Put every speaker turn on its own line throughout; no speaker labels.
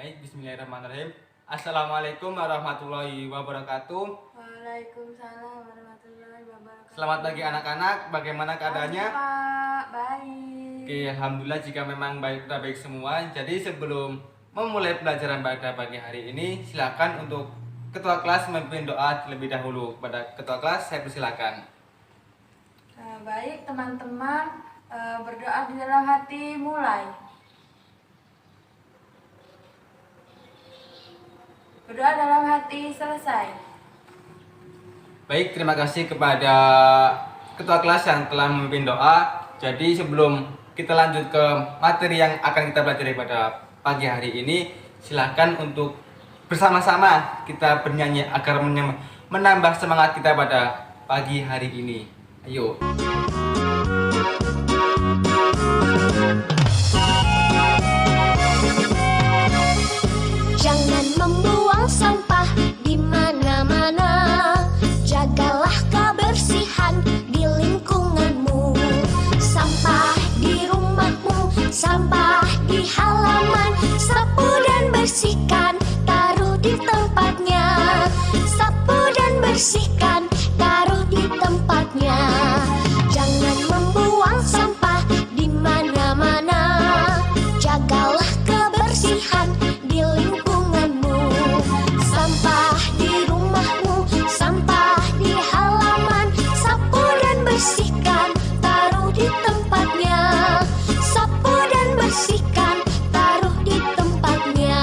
Baik, bismillahirrahmanirrahim. Assalamualaikum warahmatullahi wabarakatuh.
Waalaikumsalam warahmatullahi wabarakatuh.
Selamat pagi anak-anak, bagaimana keadaannya?
Pagi, Pak, baik.
Oke, alhamdulillah jika memang baik semua. Jadi sebelum memulai pelajaran pada pagi hari ini, silakan untuk ketua kelas memimpin doa terlebih dahulu. Pada ketua kelas saya persilakan.
Baik teman-teman, berdoa di dalam hati mulai. Berdoa dalam hati selesai.
Baik, terima kasih kepada ketua kelas yang telah memimpin doa. Jadi sebelum kita lanjut ke materi yang akan kita pelajari pada pagi hari ini, silakan untuk bersama-sama kita bernyanyi agar menambah semangat kita pada pagi hari ini. Ayo.
Jangan membuang sampah di mana-mana. Jagalah kebersihan di lingkunganmu. Sampah di rumahmu, sampah di halaman. Sapu dan bersihkan, taruh di tempatnya. Sapu dan bersihkan, taruh di tempatnya. Jangan membuang sampah di mana-mana. Jagalah kebersihan di lingkunganmu. Sampah di rumahmu, sampah di halaman. Sapu dan bersihkan, taruh di tempatnya. Sapu dan bersihkan, taruh di tempatnya.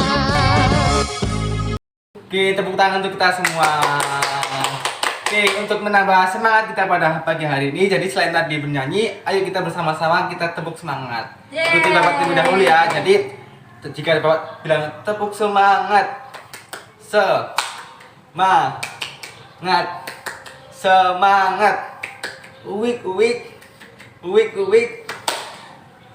Oke, tepuk tangan untuk kita semua. Oke, untuk menambah semangat kita pada pagi hari ini, jadi selain tadi bernyanyi, ayo kita bersama-sama kita tepuk semangat. Ikuti Bapak terlebih dahulu ya. Jadi jika Bapak bilang tepuk semangat, semangat, uwik.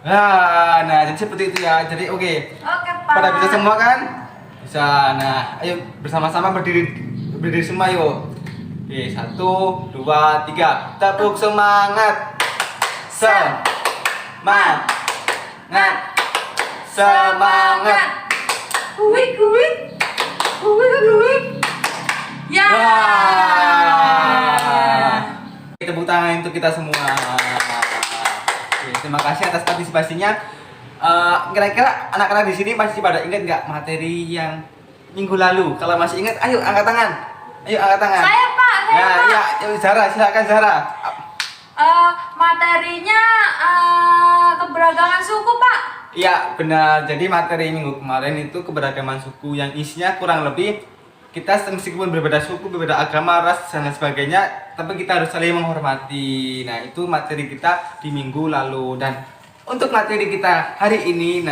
Nah, jadi seperti itu ya. Jadi oke.
Oke, Pak.
Pada bisa semua kan? Bisa. Nah, ayo bersama-sama berdiri semua yuk. Oke, 1, 2, 3. Tepuk semangat. Semangat.
Uwik. Ya.
Tepuk tangan untuk kita semua. Oke, terima kasih atas partisipasinya. Kira-kira anak-anak di sini masih pada ingat nggak materi yang minggu lalu? Kalau masih ingat, ayo angkat tangan.
Saya, Pak.
Ya, Zara, silakan Zara.
Materinya keberagaman suku, Pak.
Iya, benar. Jadi materi minggu kemarin itu keberagaman suku yang isinya kurang lebih kita meskipun berbeda suku, berbeda agama, ras dan lain sebagainya, tapi kita harus saling menghormati. Nah, itu materi kita di minggu lalu. Dan untuk materi kita hari ini,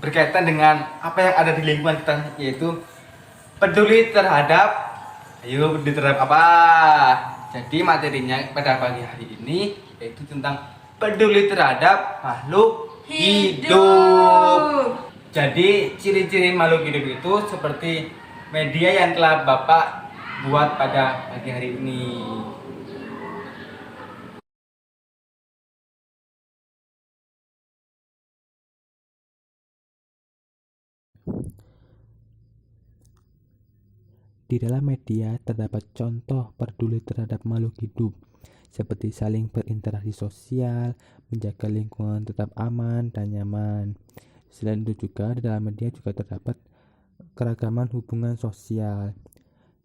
berkaitan dengan apa yang ada di lingkungan kita, yaitu peduli terhadap. Ayo, peduli terhadap apa? Jadi materinya pada pagi hari ini yaitu tentang peduli terhadap makhluk hidup. Jadi ciri-ciri makhluk hidup itu seperti media yang telah Bapak buat pada pagi hari ini.
Di dalam media terdapat contoh peduli terhadap makhluk hidup, seperti saling berinteraksi sosial, menjaga lingkungan tetap aman dan nyaman. Selain itu juga di dalam media juga terdapat keragaman hubungan sosial.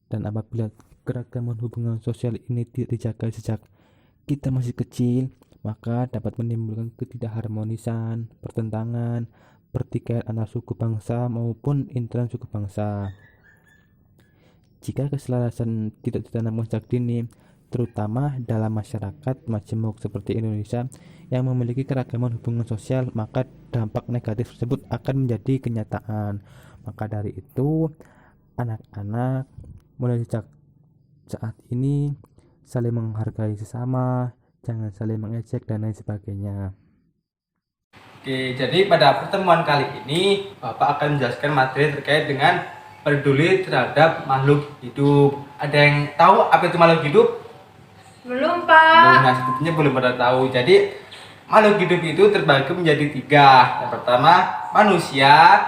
Dan apabila keragaman hubungan sosial ini tidak dijaga sejak kita masih kecil, maka dapat menimbulkan ketidakharmonisan, pertentangan, pertikaian antar suku bangsa maupun intern suku bangsa. Jika keselarasan tidak ditanamkan sejak dini, terutama dalam masyarakat majemuk seperti Indonesia yang memiliki keragaman hubungan sosial, maka dampak negatif tersebut akan menjadi kenyataan. Maka dari itu, anak-anak mulai sejak saat ini saling menghargai sesama, jangan saling mengejek dan lain sebagainya.
Oke, jadi pada pertemuan kali ini Bapak akan menjelaskan materi terkait dengan peduli terhadap makhluk hidup. Ada yang tahu apa itu makhluk hidup?
Belum, Pak.
Nah, sepertinya belum pada tahu. Jadi makhluk hidup itu terbagi menjadi 3. Yang pertama manusia,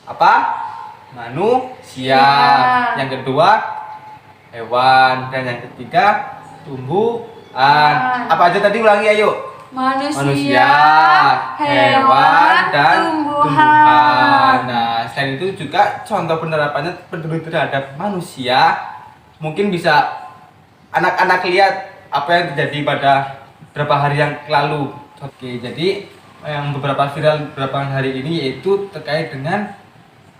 apa? Manusia.
Ya.
Yang kedua hewan, dan yang ketiga tumbuhan. Apa aja tadi, ulangi ayo.
Manusia, hewan,
dan
tumbuhan.
Nah, selain itu juga contoh penerapannya peduli terhadap manusia. Mungkin bisa anak-anak lihat apa yang terjadi pada beberapa hari yang lalu. Oke, jadi yang beberapa viral beberapa hari ini yaitu terkait dengan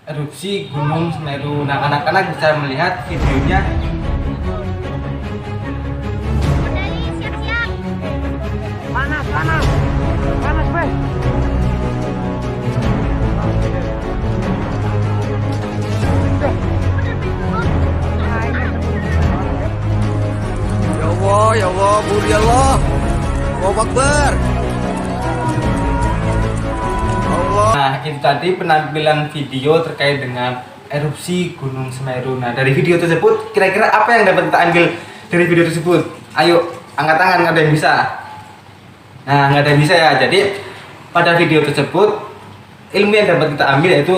erupsi Gunung Semeru. Nah, anak-anak bisa melihat videonya.
Ya Allah, Buri Allah. Allahu Akbar. Allah.
Nah, itu tadi penampilan video terkait dengan erupsi Gunung Semeru. Nah, dari video tersebut kira-kira apa yang dapat kita ambil dari video tersebut? Ayo, angkat tangan, nggak ada yang bisa. Nah, nggak ada yang bisa ya. Jadi pada video tersebut ilmu yang dapat kita ambil yaitu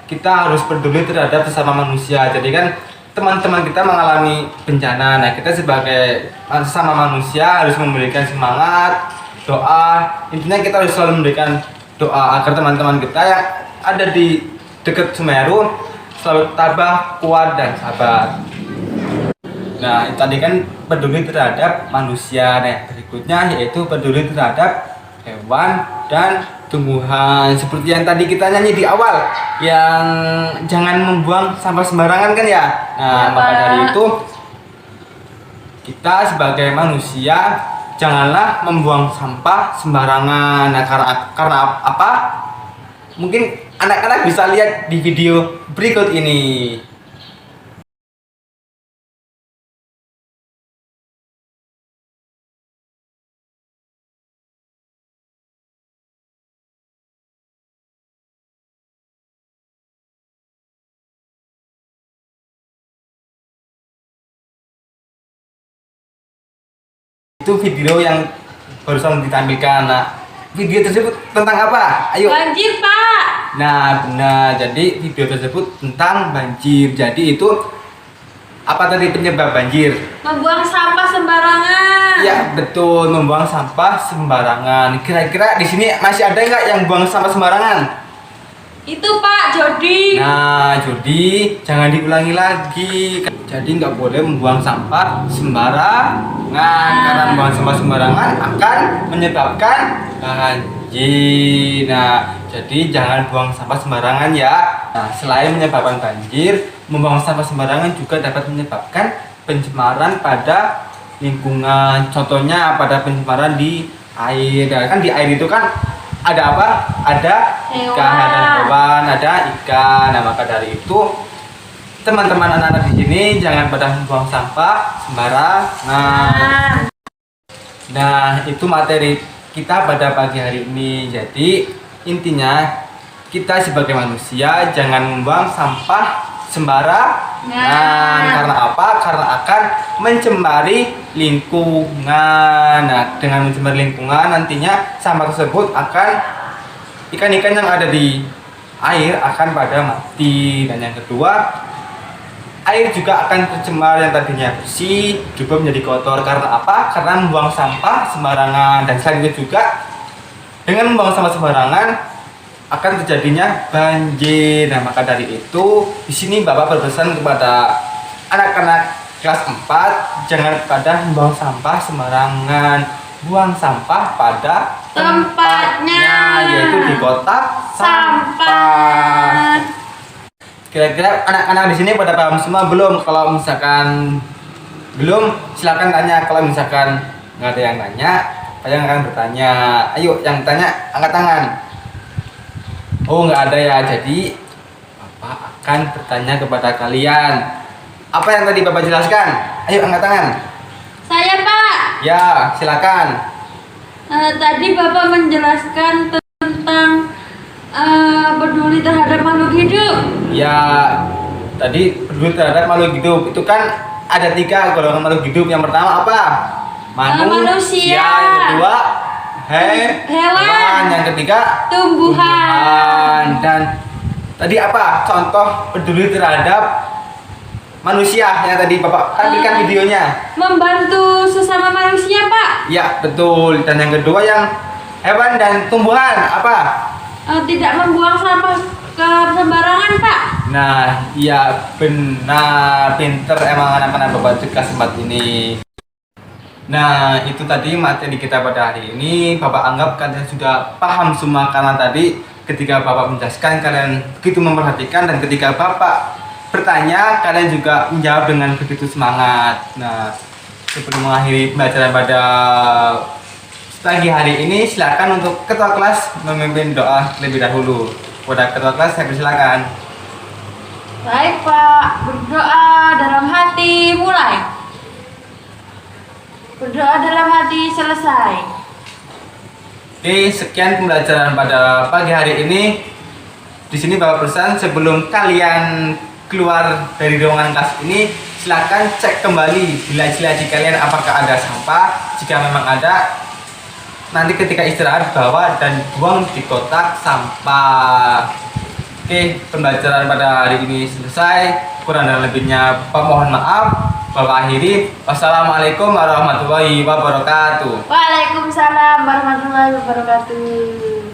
kita harus peduli terhadap sesama manusia. Jadi kan teman-teman kita mengalami bencana. Nah, kita sebagai sesama manusia harus memberikan semangat, doa. Intinya kita harus selalu memberikan doa agar teman-teman kita yang ada di dekat Semeru selalu tabah, kuat, dan sabar. Nah, tadi kan peduli terhadap manusia. Nah, berikutnya yaitu peduli terhadap hewan dan tumbuhan. Seperti yang tadi kita nyanyi di awal, yang jangan membuang sampah sembarangan kan ya. Nah, maka dari itu kita sebagai manusia janganlah membuang sampah sembarangan. Nah, karena apa? Mungkin anak-anak bisa lihat di video berikut ini. Itu video yang barusan ditampilkan. Nah, video tersebut tentang apa? Ayo.
Banjir, Pak.
Nah, benar. Jadi video tersebut tentang banjir. Jadi itu apa tadi penyebab banjir?
Membuang sampah sembarangan.
Ya, betul, membuang sampah sembarangan. Kira-kira di sini masih ada nggak yang buang sampah sembarangan?
Itu Pak Jody.
Nah, Jody, jangan diulangi lagi. Jadi nggak boleh membuang sampah sembarangan. Karena membuang sampah sembarangan akan menyebabkan banjir. Nah, jadi jangan buang sampah sembarangan ya. Nah, selain menyebabkan banjir, membuang sampah sembarangan juga dapat menyebabkan pencemaran pada lingkungan. Contohnya pada pencemaran di air. Nah, kan di air itu kan ada apa? Ada ikan, ada hewan, ada ikan. Nah, maka dari itu teman-teman anak-anak di sini jangan pada membuang sampah sembarangan. Nah, itu materi kita pada pagi hari ini. Jadi intinya kita sebagai manusia jangan membuang sampah sembarangan. Karena apa? Karena akan mencemari lingkungan. Nah, dengan mencemari lingkungan nantinya sampah tersebut akan ikan-ikan yang ada di air akan pada mati. Dan yang kedua, air juga akan tercemar, yang tadinya bersih juga menjadi kotor. Karena apa? Karena membuang sampah sembarangan. Dan selain itu juga dengan membuang sampah sembarangan akan terjadinya banjir. Nah, maka dari itu di sini Bapak berpesan kepada anak-anak kelas 4 jangan pada membuang sampah sembarangan. Buang sampah pada tempatnya, yaitu di kotak sampah. Kira-kira anak-anak di sini pada paham semua belum? Kalau misalkan belum, silakan tanya. Kalau misalkan nggak ada yang tanya, saya akan bertanya. Ayo, yang tanya angkat tangan. Oh, nggak ada ya. Jadi Bapak akan bertanya kepada kalian. Apa yang tadi Bapak jelaskan? Ayo angkat tangan.
Saya Pak.
Ya, silakan.
Tadi Bapak menjelaskan tentang peduli terhadap makhluk hidup.
Ya, tadi peduli terhadap makhluk hidup itu kan ada 3 golongan makhluk hidup. Yang pertama apa?
Manusia.
Yang kedua
Hewan.
Yang ketiga
Tumbuhan.
Dan Tadi apa? Contoh peduli terhadap manusia yang tadi Bapak tampilkan videonya.
Membantu sesama manusia, Pak.
Ya, betul. Dan yang kedua yang hewan dan tumbuhan apa?
Tidak membuang sampah ke sembarangan, Pak.
Nah, iya benar, pinter emang anak-anak Bapak Cegah Sempat ini. Nah, itu tadi materi kita pada hari ini. Bapak anggap kalian sudah paham semua karena tadi ketika Bapak menjelaskan kalian begitu memperhatikan, dan ketika Bapak bertanya kalian juga menjawab dengan begitu semangat. Nah, sebelum mengakhiri pembelajaran pada pagi hari ini, silakan untuk ketua kelas memimpin doa lebih dahulu. Kepada ketua kelas saya persilakan.
Baik, Pak. Berdoa dalam hati mulai. Berdoa dalam hati selesai.
Oke, sekian pembelajaran pada pagi hari ini. Di sini Bapak pesan sebelum kalian keluar dari ruangan kelas ini, silakan cek kembali bilaji kalian apakah ada sampah. Jika memang ada, nanti ketika istirahat bawa dan buang di kotak sampah. Oke, pembelajaran pada hari ini selesai. Kurang dan lebihnya mohon maaf. Bapak akhiri. Wassalamualaikum warahmatullahi wabarakatuh.
Waalaikumsalam warahmatullahi wabarakatuh.